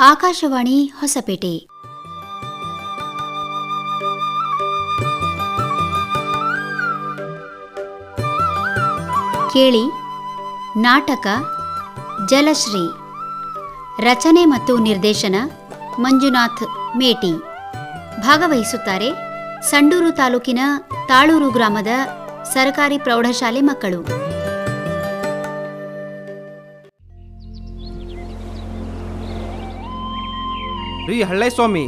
ಆಕಾಶವಾಣಿ ಹೊಸಪೇಟೆ. ಕೇಳಿ ನಾಟಕ ಜಲಶ್ರೀ. ರಚನೆ ಮತ್ತು ನಿರ್ದೇಶನ ಮಂಜುನಾಥ್ ಮೇಟಿ. ಭಾಗವಹಿಸುತ್ತಾರೆ ಸಂಡೂರು ತಾಲೂಕಿನ ತಾಳೂರು ಗ್ರಾಮದ ಸರ್ಕಾರಿ ಪ್ರೌಢಶಾಲೆ ಮಕ್ಕಳು. ರೀ ಹಳ್ಳೆ ಸ್ವಾಮಿ,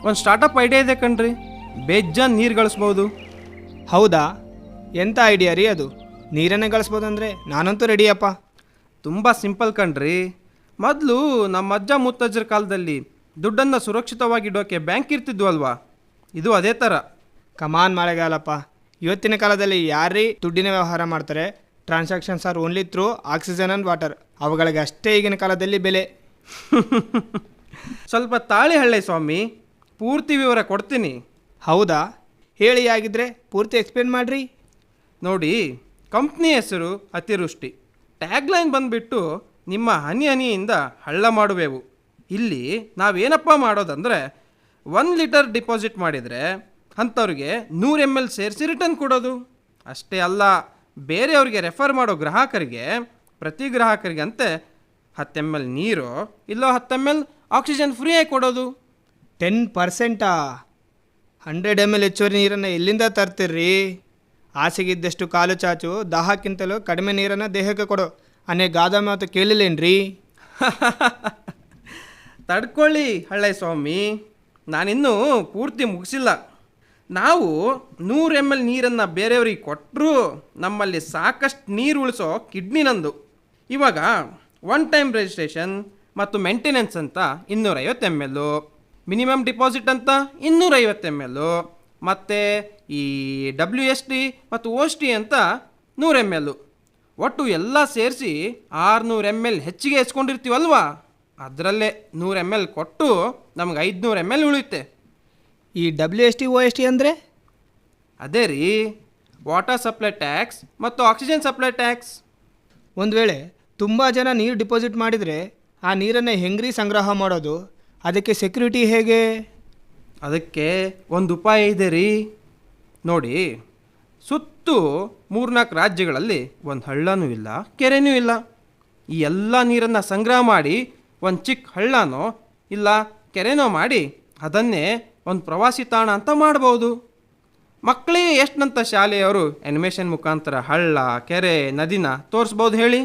ಒಂದು ಸ್ಟಾರ್ಟಪ್ ಐಡಿಯಾ ಇದೆ ಕಣ್ರಿ. ಬೇಜಾನ್ ನೀರು ಗಳಿಸ್ಬೋದು. ಹೌದಾ? ಎಂಥ ಐಡಿಯಾ ರೀ ಅದು? ನೀರನ್ನೇ ಗಳಿಸ್ಬೋದಂದರೆ ನಾನಂತೂ ರೆಡಿಯಪ್ಪ. ತುಂಬ ಸಿಂಪಲ್ ಕಣ್ರಿ. ಮೊದಲು ನಮ್ಮ ಅಜ್ಜ ಮುತ್ತಜ್ಜರ ಕಾಲದಲ್ಲಿ ದುಡ್ಡನ್ನು ಸುರಕ್ಷಿತವಾಗಿಡೋಕೆ ಬ್ಯಾಂಕ್ ಇರ್ತಿದ್ವು ಅಲ್ವಾ? ಇದು ಅದೇ ಥರ. ಕಮಾನ್ ಮಳೆಗಾಲಪ್ಪ. ಇವತ್ತಿನ ಕಾಲದಲ್ಲಿ ಯಾರೀ ದುಡ್ಡಿನ ವ್ಯವಹಾರ ಮಾಡ್ತಾರೆ? Transactions are only through oxygen and water. ಅವುಗಳಿಗೆ ಅಷ್ಟೇ ಈಗಿನ ಕಾಲದಲ್ಲಿ ಬೆಲೆ. ಸ್ವಲ್ಪ ತಾಳಿ ಹಳ್ಳೆ ಸ್ವಾಮಿ, ಪೂರ್ತಿ ವಿವರ ಕೊಡ್ತೀನಿ. ಹೌದಾ? ಹೇಳಿ, ಆಗಿದ್ರೆ ಪೂರ್ತಿ ಎಕ್ಸ್ಪ್ಲೇನ್ ಮಾಡಿರಿ. ನೋಡಿ, ಕಂಪ್ನಿ ಹೆಸರು ಅತಿವೃಷ್ಟಿ. ಟ್ಯಾಗ್ಲೈನ್ ಬಂದುಬಿಟ್ಟು ನಿಮ್ಮ ಹನಿ ಹನಿಯಿಂದ ಹಳ್ಳ ಮಾಡುವೆವು. ಇಲ್ಲಿ ನಾವೇನಪ್ಪ ಮಾಡೋದಂದರೆ 1 ಲೀಟರ್ ಡಿಪಾಸಿಟ್ ಮಾಡಿದರೆ ಅಂಥವ್ರಿಗೆ 100 ml ಸೇರಿಸಿ ರಿಟರ್ನ್ ಕೊಡೋದು. ಅಷ್ಟೇ ಅಲ್ಲ, ಬೇರೆಯವ್ರಿಗೆ ರೆಫರ್ ಮಾಡೋ ಗ್ರಾಹಕರಿಗೆ ಪ್ರತಿ ಗ್ರಾಹಕರಿಗೆ ಅಂತೆ 10 ml ನೀರು ಇಲ್ಲೋ 10 ml ಆಕ್ಸಿಜನ್ ಫ್ರೀಯಾಗಿ ಕೊಡೋದು. 10%? 100 ml ಹೆಚ್ಚುವರಿ ನೀರನ್ನು ಎಲ್ಲಿಂದ ತರ್ತೀರ್ರಿ? ಆಸೆಗಿದ್ದಷ್ಟು ಕಾಲು ಚಾಚು, ದಾಹಕ್ಕಿಂತಲೂ ಕಡಿಮೆ ನೀರನ್ನು ದೇಹಕ್ಕೆ ಕೊಡು ಅನ್ನೇ ಗಾದ ಮಾತು ಕೇಳಿಲ್ಲೇನ್ರಿ? ತಡ್ಕೊಳ್ಳಿ ಹಳ್ಳೆ ಸ್ವಾಮಿ, ನಾನಿನ್ನೂ ಪೂರ್ತಿ ಮುಗಿಸಿಲ್ಲ. ನಾವು 100 ml ನೀರನ್ನು ಬೇರೆಯವ್ರಿಗೆ ಕೊಟ್ಟರು ನಮ್ಮಲ್ಲಿ ಸಾಕಷ್ಟು ನೀರು ಉಳಿಸೋ ಕಿಡ್ನಿ ನಂದು. ಇವಾಗ 1 ಟೈಮ್ ರಿಜಿಸ್ಟ್ರೇಷನ್ ಮತ್ತು ಮೇಂಟೆನೆನ್ಸ್ ಅಂತ 250 ml, ಮಿನಿಮಮ್ ಡಿಪಾಸಿಟ್ ಅಂತ 250 ml, ಮತ್ತು ಈ WST ಮತ್ತು OST ಅಂತ 100 ml. ಒಟ್ಟು ಎಲ್ಲ ಸೇರಿಸಿ 600 ml ಹೆಚ್ಚಿಗೆ ಎಸ್ಕೊಂಡಿರ್ತೀವಲ್ವಾ? ಅದರಲ್ಲೇ 100 ml ಕೊಟ್ಟು ನಮ್ಗೆ 500 ml ಉಳಿಯುತ್ತೆ. ಈ WST OST ಅಂದರೆ? ಅದೇ ರೀ, ವಾಟರ್ ಸಪ್ಲೈ ಟ್ಯಾಕ್ಸ್ ಮತ್ತು ಆಕ್ಸಿಜನ್ ಸಪ್ಲೈ ಟ್ಯಾಕ್ಸ್. ಒಂದು ವೇಳೆ ತುಂಬ ಜನ ನೀರು ಡಿಪಾಸಿಟ್ ಮಾಡಿದರೆ ಆ ನೀರನ್ನು ಹೆಂಗ್ರಿ ಸಂಗ್ರಹ ಮಾಡೋದು? ಅದಕ್ಕೆ ಸೆಕ್ಯೂರಿಟಿ ಹೇಗೆ? ಅದಕ್ಕೆ ಒಂದು ಉಪಾಯ ಇದೆ ರೀ. ನೋಡಿ, ಸುತ್ತು 3-4 ರಾಜ್ಯಗಳಲ್ಲಿ ಒಂದು ಹಳ್ಳನೂ ಇಲ್ಲ, ಕೆರೆನೂ ಇಲ್ಲ. ಈ ಎಲ್ಲ ನೀರನ್ನು ಸಂಗ್ರಹ ಮಾಡಿ ಒಂದು ಚಿಕ್ಕ ಹಳ್ಳನೋ ಇಲ್ಲ ಕೆರೆನೋ ಮಾಡಿ ಅದನ್ನೇ ಒಂದು ಪ್ರವಾಸಿ ತಾಣ ಅಂತ ಮಾಡ್ಬೋದು. ಮಕ್ಕಳಿಗೆ ಎಷ್ಟಂತ ಶಾಲೆಯವರು ಆ್ಯನಿಮೇಷನ್ ಮುಖಾಂತರ ಹಳ್ಳ, ಕೆರೆ, ನದಿನ ತೋರಿಸ್ಬೋದು ಹೇಳಿ?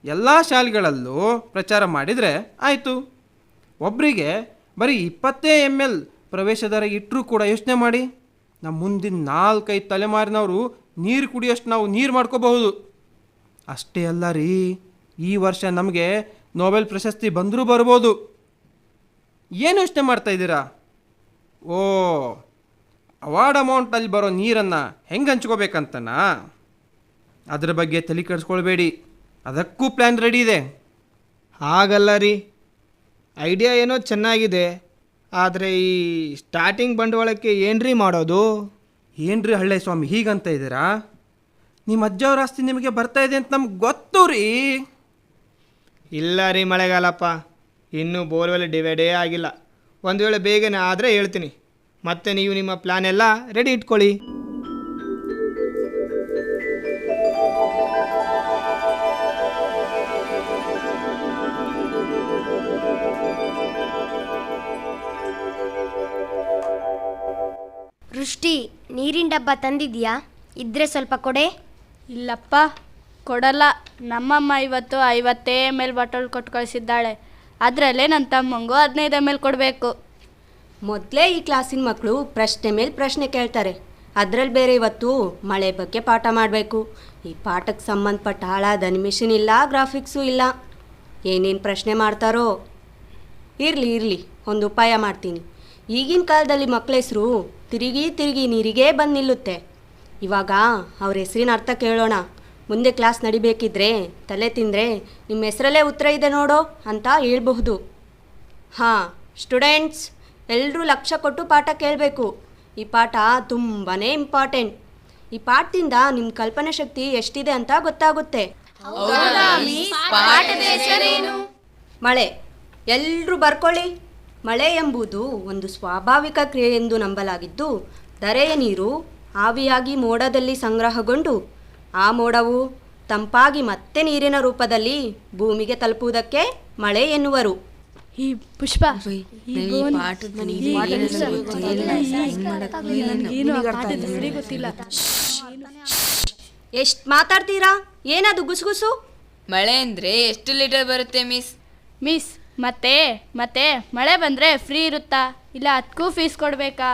ಎಲ್ಲ ಶಾಲೆಗಳಲ್ಲೂ ಪ್ರಚಾರ ಮಾಡಿದರೆ ಆಯಿತು. ಒಬ್ಬರಿಗೆ ಬರೀ 20 ml ಪ್ರವೇಶ ದರ ಇಟ್ಟರೂ ಕೂಡ ಯೋಚನೆ ಮಾಡಿ, ನಮ್ಮ ಮುಂದಿನ 4-5 ತಲೆಮಾರಿನವರು ನೀರು ಕುಡಿಯೋಷ್ಟು ನಾವು ನೀರು ಮಾಡ್ಕೋಬಹುದು. ಅಷ್ಟೇ ಅಲ್ಲ ರೀ, ಈ ವರ್ಷ ನಮಗೆ ನೊಬೆಲ್ ಪ್ರಶಸ್ತಿ ಬಂದರೂ ಬರ್ಬೋದು. ಏನು ಯೋಚನೆ ಮಾಡ್ತಾಯಿದ್ದೀರಾ? ಓ, ಅವಾರ್ಡ್ ಅಮೌಂಟಲ್ಲಿ ಬರೋ ನೀರನ್ನು ಹೆಂಗೆ ಹಂಚ್ಕೋಬೇಕಂತನಾ? ಅದ್ರ ಬಗ್ಗೆ ತಲೆ ಕೆಡಿಸ್ಕೊಳ್ಬೇಡಿ, ಅದಕ್ಕೂ ಪ್ಲ್ಯಾನ್ ರೆಡಿ ಇದೆ. ಹಾಗಲ್ಲ ರೀ, ಐಡಿಯಾ ಏನೋ ಚೆನ್ನಾಗಿದೆ, ಆದರೆ ಈ ಸ್ಟಾರ್ಟಿಂಗ್ ಬಂಡವಾಳಕ್ಕೆ ಏನ್ರಿ ಮಾಡೋದು? ಏನ್ರಿ ಹಳ್ಳೆ ಸ್ವಾಮಿ ಹೀಗಂತ ಇದ್ದೀರಾ? ನಿಮ್ಮ ಅಜ್ಜವ್ರ ಆಸ್ತಿ ನಿಮಗೆ ಬರ್ತಾ ಇದೆ ಅಂತ ನಮ್ಗೆ ಗೊತ್ತು ರೀ. ಇಲ್ಲ ರೀ ಮಳೆಗಾಲಪ್ಪ, ಇನ್ನೂ ಬೋರ್ವೆಲ್ ಡಿವೈಡೇ ಆಗಿಲ್ಲ. ಒಂದು ವೇಳೆ ಬೇಗನೆ ಆದರೆ ಹೇಳ್ತೀನಿ. ಮತ್ತೆ ನೀವು ನಿಮ್ಮ ಪ್ಲ್ಯಾನ್ ಎಲ್ಲ ರೆಡಿ ಇಟ್ಕೊಳ್ಳಿ. ವೃಷ್ಟಿ, ನೀರಿನ ಡಬ್ಬ ತಂದಿದ್ಯಾ? ಇದ್ರೆ ಸ್ವಲ್ಪ ಕೊಡೆ. ಇಲ್ಲಪ್ಪ, ಕೊಡಲ್ಲ. ನಮ್ಮಮ್ಮ ಇವತ್ತು 50 ml ಬಾಟಲ್ ಕೊಟ್ಟು ಕಳಿಸಿದ್ದಾಳೆ. ಅದರಲ್ಲೇ ನನ್ನ ತಮ್ಮಂಗೂ 15 ml ಕೊಡಬೇಕು. ಮೊದಲೇ ಈ ಕ್ಲಾಸಿನ ಮಕ್ಕಳು ಪ್ರಶ್ನೆ ಮೇಲೆ ಪ್ರಶ್ನೆ ಕೇಳ್ತಾರೆ. ಅದರಲ್ಲಿ ಬೇರೆ ಇವತ್ತು ಮಳೆ ಬಗ್ಗೆ ಪಾಠ ಮಾಡಬೇಕು. ಈ ಪಾಠಕ್ಕೆ ಸಂಬಂಧಪಟ್ಟ ಹಾಳಾದ ಅನಿಮೇಷನ್ ಇಲ್ಲ, ಗ್ರಾಫಿಕ್ಸು ಇಲ್ಲ. ಏನೇನು ಪ್ರಶ್ನೆ ಮಾಡ್ತಾರೋ. ಇರಲಿ, ಒಂದು ಉಪಾಯ ಮಾಡ್ತೀನಿ. ಈಗಿನ ಕಾಲದಲ್ಲಿ ಮಕ್ಕಳ ಹೆಸರು ತಿರುಗಿ ನೀರಿಗೇ ಬಂದು ನಿಲ್ಲುತ್ತೆ. ಇವಾಗ ಅವ್ರ ಹೆಸರಿನ ಅರ್ಥ ಕೇಳೋಣ. ಮುಂದೆ ಕ್ಲಾಸ್ ನಡಿಬೇಕಿದ್ರೆ ತಲೆ ತಿಂದರೆ ನಿಮ್ಮ ಹೆಸರಲ್ಲೇ ಉತ್ತರ ಇದೆ ನೋಡೋ ಅಂತ ಹೇಳ್ಬಹುದು. ಹಾಂ ಸ್ಟೂಡೆಂಟ್ಸ್, ಎಲ್ಲರೂ ಲಕ್ಷ್ಯ ಕೊಟ್ಟು ಪಾಠ ಕೇಳಬೇಕು. ಈ ಪಾಠ ತುಂಬಾ ಇಂಪಾರ್ಟೆಂಟ್. ಈ ಪಾಠದಿಂದ ನಿಮ್ಮ ಕಲ್ಪನಾ ಶಕ್ತಿ ಎಷ್ಟಿದೆ ಅಂತ ಗೊತ್ತಾಗುತ್ತೆ. ಮಳೆ ಎಲ್ಲರೂ ಬರ್ಕೊಳ್ಳಿ. ಮಳೆ ಎಂಬುದು ಒಂದು ಸ್ವಾಭಾವಿಕ ಕ್ರಿಯೆ ಎಂದು ನಂಬಲಾಗಿದ್ದು, ಧರೆಯ ನೀರು ಆವಿಯಾಗಿ ಮೋಡದಲ್ಲಿ ಸಂಗ್ರಹಗೊಂಡು ಆ ಮೋಡವು ತಂಪಾಗಿ ಮತ್ತೆ ನೀರಿನ ರೂಪದಲ್ಲಿ ಭೂಮಿಗೆ ತಲುಪುವುದಕ್ಕೆ ಮಳೆ ಎನ್ನುವರು. ಈ ಪುಷ್ಪ ಗೊತ್ತಿಲ್ಲ. ಎಷ್ಟು ಮಾತಾಡ್ತೀರಾ? ಏನದು ಗುಸುಗುಸು? ಮಳೆ ಅಂದರೆ ಎಷ್ಟು ಲೀಟರ್ ಬರುತ್ತೆ ಮಿಸ್? ಮಿಸ್ ಮತ್ತೆ ಮತ್ತೆ ಮಳೆ ಬಂದರೆ ಫ್ರೀ ಇರುತ್ತಾ ಇಲ್ಲ ಅದಕ್ಕೂ ಫೀಸ್ ಕೊಡಬೇಕಾ?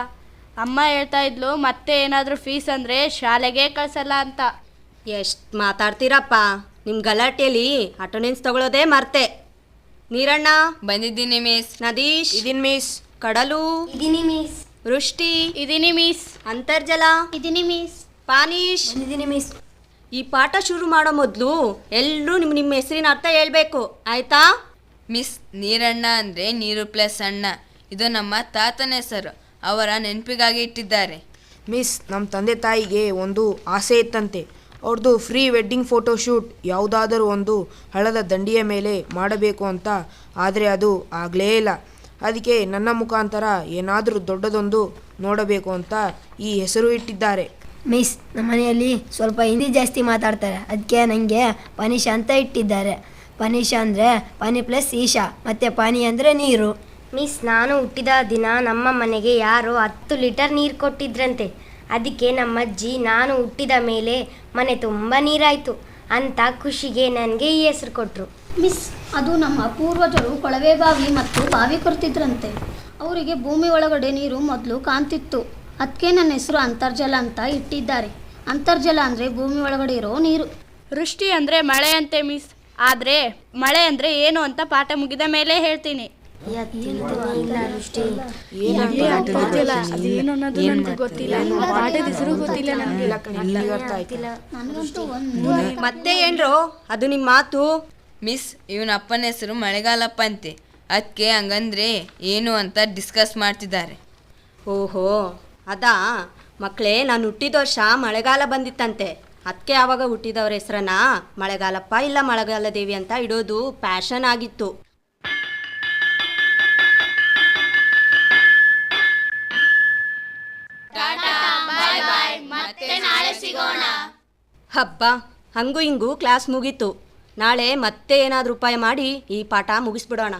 ಅಮ್ಮ ಹೇಳ್ತಾ ಇದ್ಲು ಮತ್ತೆ ಏನಾದರೂ ಫೀಸ್ ಅಂದರೆ ಶಾಲೆಗೆ ಕಳ್ಸಲ್ಲ ಅಂತ. ಎಷ್ಟು ಮಾತಾಡ್ತೀರಪ್ಪ? ನಿಮ್ಮ ಗಲಾಟೆಯಲ್ಲಿ ಅಟೆಂಡೆನ್ಸ್ ತಗೊಳ್ಳೋದೇ ಮರ್ತೆ. ನೀರಣ್ಣ ಬಂದಿದ್ದೀನಿ ಮಿಸ್. ನದೀಶ್ ಇದೀನ್ ಮಿಸ್. ಕಡಲು ಇದೀನಿ ಮಿಸ್. ವೃಷ್ಟಿ ಇದೀನಿ ಮಿಸ್. ಅಂತರ್ಜಲ ಇದೀನಿ ಮಿಸ್. ಪಾನೀಶ್ ಇದೀನಿ ಮಿಸ್. ಈ ಪಾಠ ಶುರು ಮಾಡೋ ಮೊದಲು ಎಲ್ಲರೂ ನಿಮ್ಮ ಹೆಸರಿನ ಅರ್ಥ ಹೇಳ್ಬೇಕು, ಆಯ್ತಾ? ಮಿಸ್, ನೀರಣ್ಣ ಅಂದರೆ ನೀರು ಪ್ಲಸ್ ಅಣ್ಣ. ಇದು ನಮ್ಮ ತಾತನ ಹೆಸರು. ಅವರ ನೆನಪಿಗಾಗಿ ಇಟ್ಟಿದ್ದಾರೆ. ಮಿಸ್, ನಮ್ಮ ತಂದೆ ತಾಯಿಗೆ ಒಂದು ಆಸೆ ಇತ್ತಂತೆ. ಅವ್ರದ್ದು ಫ್ರೀ ವೆಡ್ಡಿಂಗ್ ಫೋಟೋ ಶೂಟ್ ಯಾವುದಾದರೂ ಒಂದು ಹಳ್ಳದ ದಂಡಿಯ ಮೇಲೆ ಮಾಡಬೇಕು ಅಂತ. ಆದರೆ ಅದು ಆಗಲೇ ಇಲ್ಲ. ಅದಕ್ಕೆ ನನ್ನ ಮುಖಾಂತರ ಏನಾದರೂ ದೊಡ್ಡದೊಂದು ನೋಡಬೇಕು ಅಂತ ಈ ಹೆಸರು ಇಟ್ಟಿದ್ದಾರೆ. ಮಿಸ್, ನಮ್ಮ ಮನೆಯಲ್ಲಿ ಸ್ವಲ್ಪ ಹಿಂದಿ ಜಾಸ್ತಿ ಮಾತಾಡ್ತಾರೆ, ಅದಕ್ಕೆ ನನಗೆ ಪನಿಷ ಅಂತ ಇಟ್ಟಿದ್ದಾರೆ. ಪನಿಷ ಅಂದರೆ ಪಾನಿ ಪ್ಲಸ್ ಈಶಾ, ಮತ್ತು ಪಾನಿ ಅಂದರೆ ನೀರು. ಮಿಸ್, ನಾನು ಹುಟ್ಟಿದ ದಿನ ನಮ್ಮ ಮನೆಗೆ ಯಾರೋ 10 ಲೀಟರ್ ನೀರು ಕೊಟ್ಟಿದ್ರಂತೆ. ಅದಕ್ಕೆ ನಮ್ಮಜ್ಜಿ ನಾನು ಹುಟ್ಟಿದ ಮೇಲೆ ಮನೆ ತುಂಬ ನೀರಾಯಿತು ಅಂತ ಖುಷಿಗೆ ನನಗೆ ಈ ಹೆಸರು ಕೊಟ್ಟರು. ಮಿಸ್, ಅದು ನಮ್ಮ ಪೂರ್ವಜರು ಕೊಳವೆ ಬಾವಿ ಮತ್ತು ಬಾವಿ ಕೊರ್ತಿದ್ರಂತೆ. ಅವರಿಗೆ ಭೂಮಿ ಒಳಗಡೆ ನೀರು ಮೊದಲು ಕಾಣ್ತಿತ್ತು. ಅದಕ್ಕೆ ನನ್ನ ಹೆಸರು ಅಂತರ್ಜಲ ಅಂತ ಇಟ್ಟಿದ್ದಾರೆ. ಅಂತರ್ಜಲ ಅಂದರೆ ಭೂಮಿ ಒಳಗಡೆ ಇರೋ ನೀರು. ವೃಷ್ಟಿ ಅಂದರೆ ಮಳೆ ಅಂತೆ ಮಿಸ್. ಆದರೆ ಮಳೆ ಅಂದರೆ ಏನು ಅಂತ ಪಾಠ ಮುಗಿದ ಮೇಲೆ ಹೇಳ್ತೀನಿ. ಮತ್ತೆ ಏನ್ರೋ ಅದು ನಿಮ್ಮ ಮಾತು? ಮಿಸ್, ಇವನ ಅಪ್ಪನ ಹೆಸರು ಮಳೆಗಾಲಪ್ಪ ಅಂತೆ. ಅದಕ್ಕೆ ಹಂಗಂದ್ರೆ ಏನು ಅಂತ ಡಿಸ್ಕಸ್ ಮಾಡ್ತಿದ್ದಾರೆ. ಓಹೋ, ಅದಾ ಮಕ್ಕಳೇ, ನಾನು ಹುಟ್ಟಿದ ವರ್ಷ ಮಳೆಗಾಲ ಬಂದಿತ್ತಂತೆ. ಅದಕ್ಕೆ ಆವಾಗ ಹುಟ್ಟಿದವ್ರ ಹೆಸರನ್ನ ಮಳೆಗಾಲಪ್ಪ ಇಲ್ಲ ಮಳೆಗಾಲ ದೇವಿ ಅಂತ ಇಡೋದು ಪ್ಯಾಷನ್ ಆಗಿತ್ತು. ಹಬ್ಬ, ಹಂಗೂ ಹಿಂಗೂ ಕ್ಲಾಸ್ ಮುಗೀತು. ನಾಳೆ ಮತ್ತೆ ಏನಾದರೂ ಉಪಾಯ ಮಾಡಿ ಈ ಪಾಠ ಮುಗಿಸ್ಬಿಡೋಣ.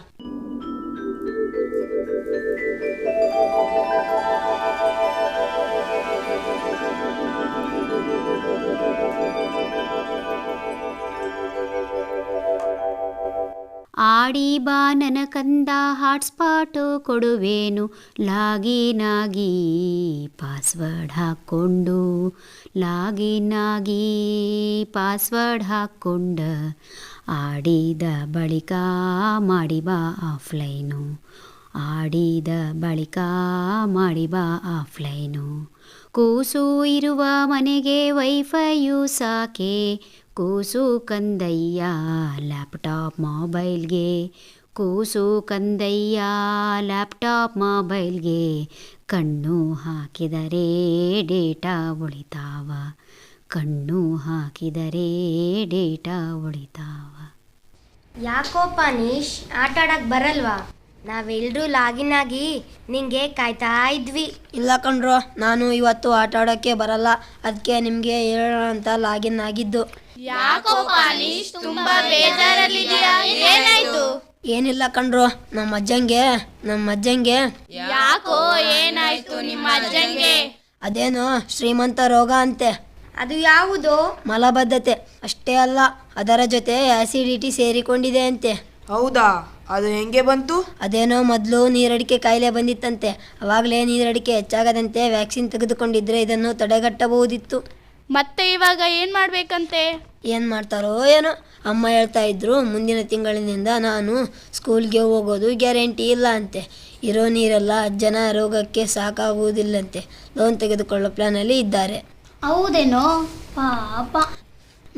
ಆಡಿ ಬಾ ನನ್ನ ಕಂದ ಹಾಟ್ಸ್ಪಾಟು ಕೊಡುವೇನು, ಲಾಗಿನಾಗಿ ಪಾಸ್ವರ್ಡ್ ಹಾಕ್ಕೊಂಡು, ಲಾಗಿನಾಗಿ ಪಾಸ್ವರ್ಡ್ ಹಾಕ್ಕೊಂಡ, ಆಡಿದ ಬಳಿಕ ಮಾಡಿ ಬಾ ಆಫ್ಲೈನು, ಆಡಿದ ಬಳಿಕ ಮಾಡಿ ಬಾ ಆಫ್ಲೈನು. ಕೂಸು ಇರುವ ಮನೆಗೆ ವೈಫೈಯು ಸಾಕೆ, ಕೂಸು ಕಂದಯ್ಯ ಲ್ಯಾಪ್ಟಾಪ್ ಮೊಬೈಲ್ಗೆ, ಕೂಸು ಕಂದಯ್ಯ ಲ್ಯಾಪ್ಟಾಪ್ ಮೊಬೈಲ್ಗೆ. ಕಣ್ಣು ಹಾಕಿದರೆ ಡೇಟಾ ಉಳಿತಾವ, ಕಣ್ಣು ಹಾಕಿದರೆ ಡೇಟಾ ಉಳಿತಾವ. ಯಾಕೋ ಪಾನೀಶ್, ಆಟ ಆಡಕ್ಕೆ ಬರಲ್ವಾ? ನಾವೆಲ್ಲರೂ ಲಾಗಿನ್ ಆಗಿ ನಿಂಗೆ ಕಾಯ್ತಾ ಇದ್ವಿ. ಇಲ್ಲ ಕಣ್ರೋ, ನಾನು ಇವತ್ತು ಆಟ ಆಡೋಕ್ಕೆ ಬರಲ್ಲ, ಅದಕ್ಕೆ ನಿಮಗೆ ಹೇಳೋಣ ಅಂತ ಲಾಗಿನ್ ಆಗಿದ್ದು. ಯಾಕೋ ಪಾನೀಶ್, ತುಂಬಾ ಬೇಜಾರಲ್ಲಿದೆಯಾ? ಏನಾಯ್ತು? ಏನಿಲ್ಲ ಕಣ್ರೋ, ನಮ್ಮ ಅಜ್ಜಂಗೆ ಯಾಕೋ ಏನಾಯ್ತು ನಿಮ್ಮ ಅಜ್ಜಂಗೆ? ಅದೇನೋ ಶ್ರೀಮಂತ ರೋಗ ಅಂತೆ. ಅದು ಯಾವುದು? ಮಲಬದ್ಧತೆ. ಅಷ್ಟೇ ಅಲ್ಲ, ಅದರ ಜೊತೆ ಆಸಿಡಿಟಿ ಸೇರಿಕೊಂಡಿದೆ ಅಂತೆ. ಹೌದಾ? ಅದು ಹೆಂಗೆ ಬಂತು? ಅದೇನೋ ಮೊದಲು ನೀರಡಿಕೆ ಕಾಯಿಲೆ ಬಂದಿತ್ತಂತೆ. ಅವಾಗಲೇ ನೀರಡಿಕೆ ಹೆಚ್ಚಾಗದಂತೆ ವ್ಯಾಕ್ಸಿನ್ ತೆಗೆದುಕೊಂಡಿದ್ರೆ ಇದನ್ನು ತಡೆಗಟ್ಟಬಹುದಿತ್ತು. ಮತ್ತೆ ಇವಾಗ ಏನು ಮಾಡಬೇಕಂತೆ? ಏನು ಮಾಡ್ತಾರೋ ಏನೋ. ಅಮ್ಮ ಹೇಳ್ತಾ ಇದ್ರು, ಮುಂದಿನ ತಿಂಗಳಿನಿಂದ ನಾನು ಸ್ಕೂಲ್ಗೆ ಹೋಗೋದು ಗ್ಯಾರಂಟಿ ಇಲ್ಲ ಅಂತೆ. ಇರೋ ನೀರೆಲ್ಲ ಅಜ್ಜನ ರೋಗಕ್ಕೆ ಸಾಕಾಗುವುದಿಲ್ಲಂತೆ. ಲೋನ್ ತೆಗೆದುಕೊಳ್ಳೋ ಪ್ಲ್ಯಾನಲ್ಲಿ ಇದ್ದಾರೆ. ಹೌದೇನೋ? ಪಾಪ.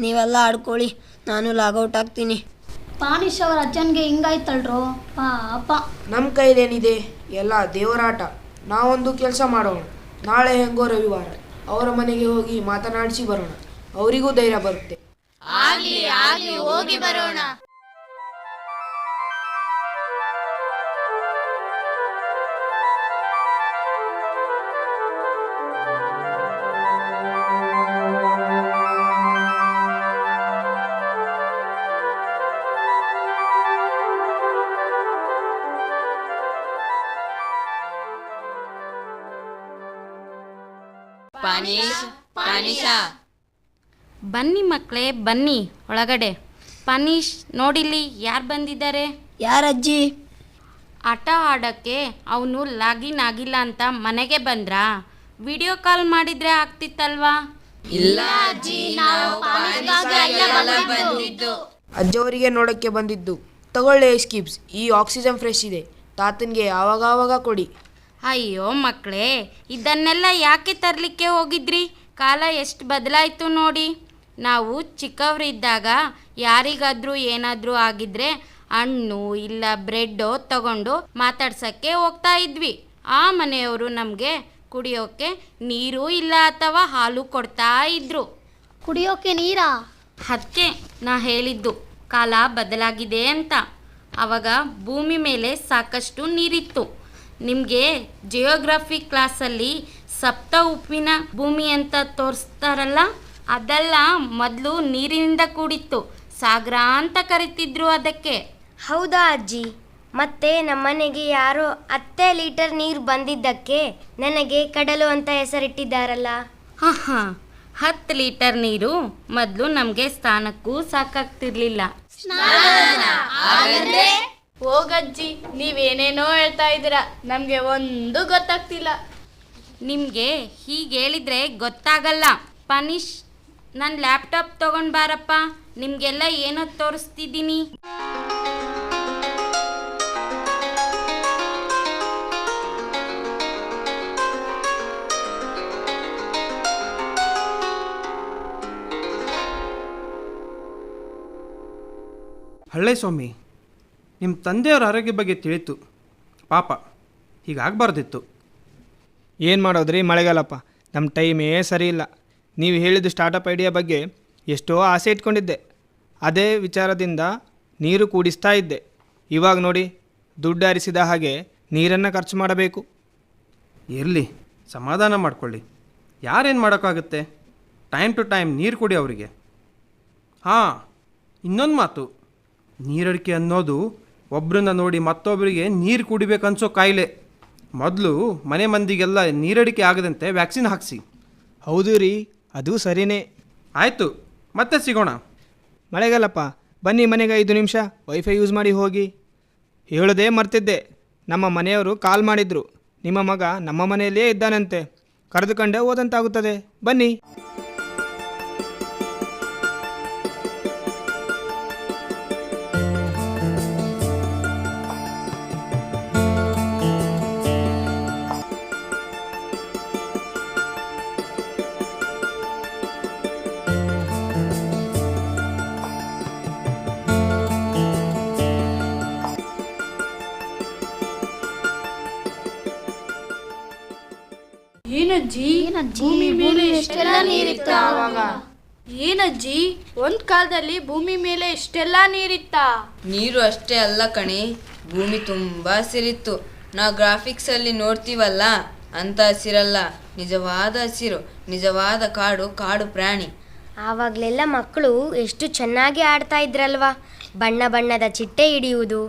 ನೀವೆಲ್ಲ ಆಡ್ಕೊಳ್ಳಿ, ನಾನು ಲಾಗೌಟ್ ಆಗ್ತೀನಿ. ಪಾನಿಶ್ ಅವರ ಅಜ್ಜನಿಗೆ ಹಿಂಗಾಯ್ತಳ್ರೋ, ಪಾಪ. ನಮ್ಮ ಕೈಲೇನಿದೆ, ಎಲ್ಲ ದೇವರಾಟ. ನಾವೊಂದು ಕೆಲಸ ಮಾಡೋಣ, ನಾಳೆ ಹೆಂಗೋ ರವಿವಾರ, ಅವರ ಮನೆಗೆ ಹೋಗಿ ಮಾತನಾಡಿಸಿ ಬರೋಣ. ಅವರಿಗೂ ಧೈರ್ಯ ಬರುತ್ತೆ. ಹೋಗಿ ಬರೋಣ. ಬನ್ನಿ ಮಕ್ಕಳೇ ಬನ್ನಿ ಒಳಗಡೆ. ಪನೀಶ್ ನೋಡಿಲ್ಲಿ ಯಾರು ಬಂದಿದ್ದಾರೆ? ಯಾರಜ್ಜಿ? ಆಟ ಆಡೋಕ್ಕೆ ಅವನು ಲಾಗಿನ್ ಆಗಿಲ್ಲ ಅಂತ ಮನೆಗೆ ಬಂದ್ರಾ? ವಿಡಿಯೋ ಕಾಲ್ ಮಾಡಿದ್ರೆ ಆಗ್ತಿತ್ತಲ್ವಾ? ಅಜ್ಜವರಿಗೆ ನೋಡೋಕ್ಕೆ ಬಂದಿದ್ದು. ತಗೊಳ್ಳಿ ಸ್ಕಿಪ್ಸ್, ಈ ಆಕ್ಸಿಜನ್ ಫ್ರೆಶ್ ಇದೆ, ತಾತನಿಗೆ ಆವಾಗ ಕೊಡಿ. ಅಯ್ಯೋ ಮಕ್ಕಳೇ, ಇದನ್ನೆಲ್ಲ ಯಾಕೆ ತರಲಿಕ್ಕೆ ಹೋಗಿದ್ರಿ? ಕಾಲ ಎಷ್ಟು ಬದಲಾಯಿತು ನೋಡಿ. ನಾವು ಚಿಕ್ಕವರಿದ್ದಾಗ ಯಾರಿಗಾದರೂ ಏನಾದರೂ ಆಗಿದ್ರೆ ಹಣ್ಣು ಇಲ್ಲ ಬ್ರೆಡ್ಡೋ ತಗೊಂಡು ಮಾತಾಡ್ಸೋಕ್ಕೆ ಹೋಗ್ತಾ ಇದ್ವಿ. ಆ ಮನೆಯವರು ನಮಗೆ ಕುಡಿಯೋಕ್ಕೆ ನೀರು ಇಲ್ಲ ಅಥವಾ ಹಾಲು ಕೊಡ್ತಾ ಇದ್ರು. ಕುಡಿಯೋಕೆ ನೀರಾ? ಅದಕ್ಕೆ ನಾ ಹೇಳಿದ್ದು ಕಾಲ ಬದಲಾಗಿದೆ ಅಂತ. ಆವಾಗ ಭೂಮಿ ಮೇಲೆ ಸಾಕಷ್ಟು ನೀರಿತ್ತು. ನಿಮಗೆ ಜಿಯೋಗ್ರಫಿ ಕ್ಲಾಸಲ್ಲಿ ಸಪ್ತ ಉಪ್ಪಿನ ಭೂಮಿ ಅಂತ ತೋರಿಸ್ತಾರಲ್ಲ, ಅದೆಲ್ಲ ಮೊದಲು ನೀರಿನಿಂದ ಕೂಡಿತ್ತು. ಸಾಗರ ಅಂತ ಕರಿತಿದ್ರು ಅದಕ್ಕೆ. ಹೌದಾ ಅಜ್ಜಿ? ಮತ್ತೆ ನಮ್ಮನೆಗೆ ಯಾರೋ 10 ಲೀಟರ್ ನೀರು ಬಂದಿದ್ದಕ್ಕೆ ನನಗೆ ಕಡಲು ಅಂತ ಹೆಸರಿಟ್ಟಿದ್ದಾರಲ್ಲ. ಹಾಂ 10 ಲೀಟರ್ ನೀರು ಮೊದಲು ನಮಗೆ ಸ್ನಾನಕ್ಕೂ ಸಾಕಾಗ್ತಿರ್ಲಿಲ್ಲ. ಹೋಗಜ್ಜಿ, ನೀವೇನೇನೋ ಹೇಳ್ತಾ ಇದ್ದೀರಾ, ನಮಗೆ ಒಂದು ಗೊತ್ತಾಗ್ತಿಲ್ಲ. ನಿಮಗೆ ಹೀಗೆ ಹೇಳಿದರೆ ಗೊತ್ತಾಗಲ್ಲ. ಪನೀಶ್, ನನ್ನ ಲ್ಯಾಪ್ಟಾಪ್ ತೊಗೊಂಡು ಬಾರಪ್ಪ, ನಿಮಗೆಲ್ಲ ಏನೋ ತೋರಿಸ್ತಿದ್ದೀನಿ. ಹಳ್ಳೆ ಸ್ವಾಮಿ, ನಿಮ್ಮ ತಂದೆಯವರ ಆರೋಗ್ಯ ಬಗ್ಗೆ ತಿಳಿತು. ಪಾಪ, ಹೀಗಾಗಬಾರ್ದಿತ್ತು. ಏನು ಮಾಡೋದ್ರಿ ಮಳೆಗಾಲಪ್ಪ, ನಮ್ಮ ಟೈಮೇ ಸರಿ ಇಲ್ಲ. ನೀವು ಹೇಳಿದ ಸ್ಟಾರ್ಟಪ್ ಐಡಿಯಾ ಬಗ್ಗೆ ಎಷ್ಟೋ ಆಸೆ ಇಟ್ಕೊಂಡಿದ್ದೆ. ಅದೇ ವಿಚಾರದಿಂದ ನೀರು ಕೂಡಿಸ್ತಾ ಇದ್ದೆ. ಇವಾಗ ನೋಡಿ, ದುಡ್ಡು ಹರಿಸಿದ ಹಾಗೆ ನೀರನ್ನು ಖರ್ಚು ಮಾಡಬೇಕು. ಇರಲಿ, ಸಮಾಧಾನ ಮಾಡ್ಕೊಳ್ಳಿ. ಯಾರೇನು ಮಾಡೋಕ್ಕಾಗುತ್ತೆ? ಟೈಮ್ ಟು ಟೈಮ್ ನೀರು ಕುಡಿ ಅವರಿಗೆ. ಹಾಂ, ಇನ್ನೊಂದು ಮಾತು, ನೀರಡಿಕೆ ಅನ್ನೋದು ಒಬ್ಬರನ್ನ ನೋಡಿ ಮತ್ತೊಬ್ಬರಿಗೆ ನೀರು ಕುಡಿಬೇಕನ್ಸೋ ಕಾಯಿಲೆ. ಮೊದಲು ಮನೆ ಮಂದಿಗೆಲ್ಲ ನೀರಡಿಕೆ ಆಗದಂತೆ ವ್ಯಾಕ್ಸಿನ್ ಹಾಕಿಸಿ. ಹೌದು ರೀ, ಅದು ಸರಿಯೇ. ಆಯಿತು, ಮತ್ತೆ ಸಿಗೋಣ. ಮಳೆಗಾಲಪ್ಪ, ಬನ್ನಿ ಮನೆಗೆ 5 ನಿಮಿಷ ವೈಫೈ ಯೂಸ್ ಮಾಡಿ ಹೋಗಿ. ಹೇಳೋದೇ ಮರ್ತಿದ್ದೆ, ನಮ್ಮ ಮನೆಯವರು ಕಾಲ್ ಮಾಡಿದ್ರು. ನಿಮ್ಮ ಮಗ ನಮ್ಮ ಮನೆಯಲ್ಲೇ ಇದ್ದಾನಂತೆ, ಕರೆದುಕೊಂಡೇ ಹೋದಂತಾಗುತ್ತದೆ. ಬನ್ನಿ. ಏನಜ್ಜಿ, ಭೂಮಿ ಮೇಲೆ ಎಷ್ಟೆಲ್ಲ ನೀರಿತ್ತ ಅವಾಗ? ಏನಜ್ಜಿ, ಒಂದ್ ಕಾಲದಲ್ಲಿ ಭೂಮಿ ಮೇಲೆ ಎಷ್ಟೆಲ್ಲ ನೀರಿತ್ತ? ನೀರು ಅಷ್ಟೇ ಅಲ್ಲ ಕಣೆ, ಭೂಮಿ ತುಂಬ ಹಸಿರಿತ್ತು. ನಾವು ಗ್ರಾಫಿಕ್ಸಲ್ಲಿ ನೋಡ್ತೀವಲ್ಲ ಅಂತ ಹಸಿರಲ್ಲ, ನಿಜವಾದ ಹಸಿರು, ನಿಜವಾದ ಕಾಡು, ಕಾಡು ಪ್ರಾಣಿ. ಆವಾಗಲೆಲ್ಲ ಮಕ್ಕಳು ಎಷ್ಟು ಚೆನ್ನಾಗಿ ಆಡ್ತಾ ಇದ್ರಲ್ವಾ? ಬಣ್ಣ ಬಣ್ಣದ ಚಿಟ್ಟೆ ಹಿಡಿಯುವುದು,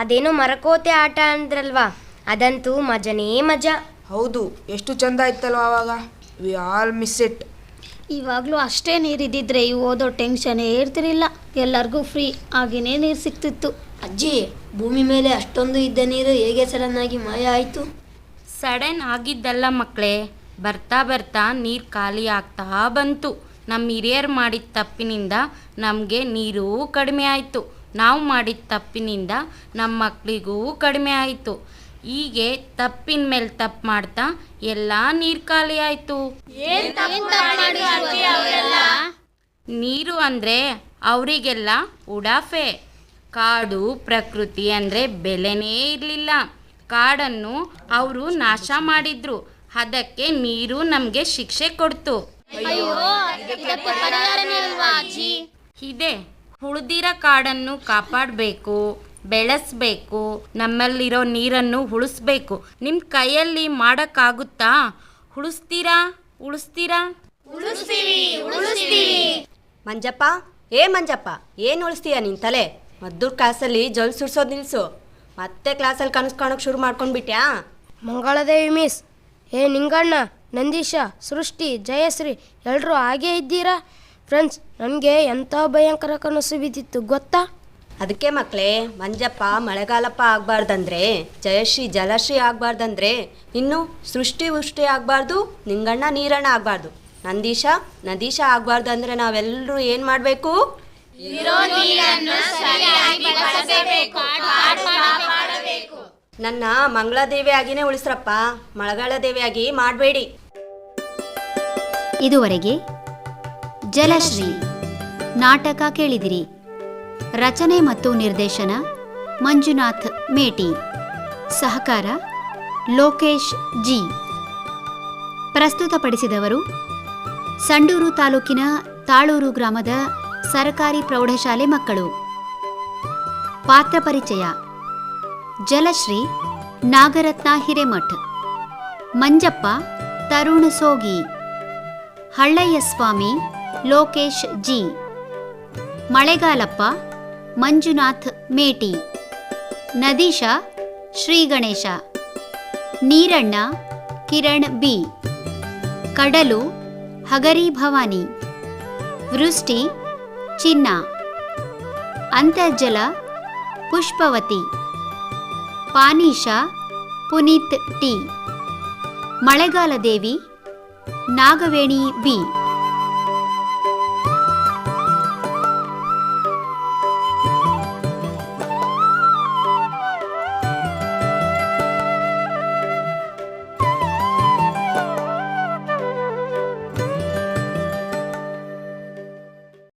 ಅದೇನೋ ಮರಕೋತೆ ಆಟ ಅಂದ್ರಲ್ವಾ, ಅದಂತೂ ಮಜನೇ ಮಜಾ. ಹೌದು, ಎಷ್ಟು ಚಂದ ಇತ್ತಲ್ವ ಆವಾಗ. We all miss it. ಇವಾಗಲೂ ಅಷ್ಟೇ ನೀರಿದ್ದಿದ್ರೆ ಇವು ಓದೋ ಟೆನ್ಷನ್ನೇ ಇರ್ತಿರಲಿಲ್ಲ. ಎಲ್ಲರಿಗೂ ಫ್ರೀ ಆಗಿನೇ ನೀರು ಸಿಗ್ತಿತ್ತು. ಅಜ್ಜಿ, ಭೂಮಿ ಮೇಲೆ ಅಷ್ಟೊಂದು ಇದ್ದ ನೀರು ಹೇಗೆ ಸಡನ್ನಾಗಿ ಮಾಯ ಆಯಿತು? ಸಡನ್ ಆಗಿದ್ದಲ್ಲ ಮಕ್ಕಳೇ, ಬರ್ತಾ ಬರ್ತಾ ನೀರು ಖಾಲಿ ಆಗ್ತಾ ಬಂತು. ನಮ್ಮ ಹಿರಿಯರು ಮಾಡಿದ ತಪ್ಪಿನಿಂದ ನಮಗೆ ನೀರು ಕಡಿಮೆ ಆಯಿತು. ನಾವು ಮಾಡಿದ ತಪ್ಪಿನಿಂದ ನಮ್ಮ ಮಕ್ಕಳಿಗೂ ಕಡಿಮೆ ಆಯಿತು. ಹೀಗೆ ತಪ್ಪಿನ ಮೇಲೆ ತಪ್ಪು ಮಾಡ್ತಾ ಎಲ್ಲ ನೀರು ಖಾಲಿ ಆಯಿತು. ನೀರು ಅಂದರೆ ಅವರಿಗೆಲ್ಲ ಉಡಾಫೆ. ಕಾಡು ಪ್ರಕೃತಿ ಅಂದರೆ ಬೆಲೆನೇ ಇರಲಿಲ್ಲ. ಕಾಡನ್ನು ಅವರು ನಾಶ ಮಾಡಿದ್ರು, ಅದಕ್ಕೆ ನೀರು ನಮಗೆ ಶಿಕ್ಷೆ ಕೊಡ್ತು. ಇದೆ, ಉಳಿದಿರೋ ಕಾಡನ್ನು ಕಾಪಾಡಬೇಕು, ಬೆಳೆಸಬೇಕು, ನಮ್ಮಲ್ಲಿರೋ ನೀರನ್ನು ಉಳಿಸ್ಬೇಕು. ನಿಮ್ಮ ಕೈಯಲ್ಲಿ ಮಾಡೋಕ್ಕಾಗುತ್ತಾ? ಉಳಿಸ್ತೀರಾ? ಮಂಜಪ್ಪ, ಮಂಜಪ್ಪ, ಏನು ಉಳಿಸ್ತೀಯ ನಿನ್ನ ತಲೆ? ಮದ್ದೂರು ಕ್ಲಾಸಲ್ಲಿ ಜಲ್ ಸುಡ್ಸೋದು ನಿಲ್ಲಿಸು. ಮತ್ತೆ ಕ್ಲಾಸಲ್ಲಿ ಕನಸು ಕಾಣೋಕೆ ಶುರು ಮಾಡ್ಕೊಂಡ್ಬಿಟ್ಯಾ? ಮಂಗಳದೇವಿ ಮಿಸ್, ನಿಂಗಣ್ಣ ನಂದೀಶ, ಸೃಷ್ಟಿ, ಜಯಶ್ರೀ ಎಲ್ಲರೂ ಹಾಗೇ ಇದ್ದೀರಾ? ಫ್ರೆಂಡ್ಸ್, ನನಗೆ ಎಂಥ ಭಯಂಕರ ಕನಸು ಬಿದ್ದಿತ್ತು ಗೊತ್ತಾ? ಅದಕ್ಕೆ ಮಕ್ಕಳೇ, ಮಂಜಪ್ಪ ಮಳೆಗಾಲಪ್ಪ ಆಗಬಾರ್ದಂದ್ರೆ, ಜಯಶ್ರೀ ಜಲಶ್ರೀ ಆಗಬಾರ್ದಂದ್ರೆ, ಇನ್ನು ಸೃಷ್ಟಿ ಉಷ್ಟಿ ಆಗಬಾರ್ದು, ನಿಂಗಣ್ಣ ನೀರಣ್ಣ ಆಗಬಾರ್ದು, ನಂದೀಶ ನದೀಶ ಆಗಬಾರ್ದಂದ್ರೆ ನಾವೆಲ್ಲರೂ ಏನು ಮಾಡಬೇಕು? ನನ್ನ ಮಂಗಳದೇವಿಯಾಗಿನೇ ಉಳಿಸ್ರಪ್ಪ, ಮಳೆಗಾಲ ದೇವಿಯಾಗಿ ಮಾಡಬೇಡಿ. ಇದುವರೆಗೆ ಜಲಶ್ರೀ ನಾಟಕ ಕೇಳಿದಿರಿ. ರಚನೆ ಮತ್ತು ನಿರ್ದೇಶನ ಮಂಜುನಾಥ್ ಮೇಟಿ. ಸಹಕಾರ ಲೋಕೇಶ್ ಜಿ. ಪ್ರಸ್ತುತಪಡಿಸಿದವರು ಸಂಡೂರು ತಾಲೂಕಿನ ತಾಳೂರು ಗ್ರಾಮದ ಸರ್ಕಾರಿ ಪ್ರೌಢಶಾಲೆ ಮಕ್ಕಳು. ಪಾತ್ರ ಪರಿಚಯ: ಜಲಶ್ರೀ ನಾಗರತ್ನ ಹಿರೇಮಠ್, ಮಂಜಪ್ಪ ತರುಣ್ ಸೋಗಿ, ಹಳ್ಳಯ್ಯ ಸ್ವಾಮಿ ಲೋಕೇಶ್ ಜಿ, ಮಳೆಗಾಲಪ್ಪ ಮಂಜುನಾಥ್ ಮೇಟಿ, ನದೀಶ ಶ್ರೀ ಗಣೇಶ, ನೀರಣ್ಣ ಕಿರಣ್ ಬಿ, ಕಡಲು ಹಗರಿ ಭವಾನಿ, ವೃಷ್ಟಿ ಚಿನ್ನ, ಅಂತರ್ಜಲ ಪುಷ್ಪವತಿ, ಪಾನೀಶ ಪುನೀತ್ ಟಿ, ಮಳೆಗಾಲ ದೇವಿ ನಾಗವೇಣಿ ಬಿ.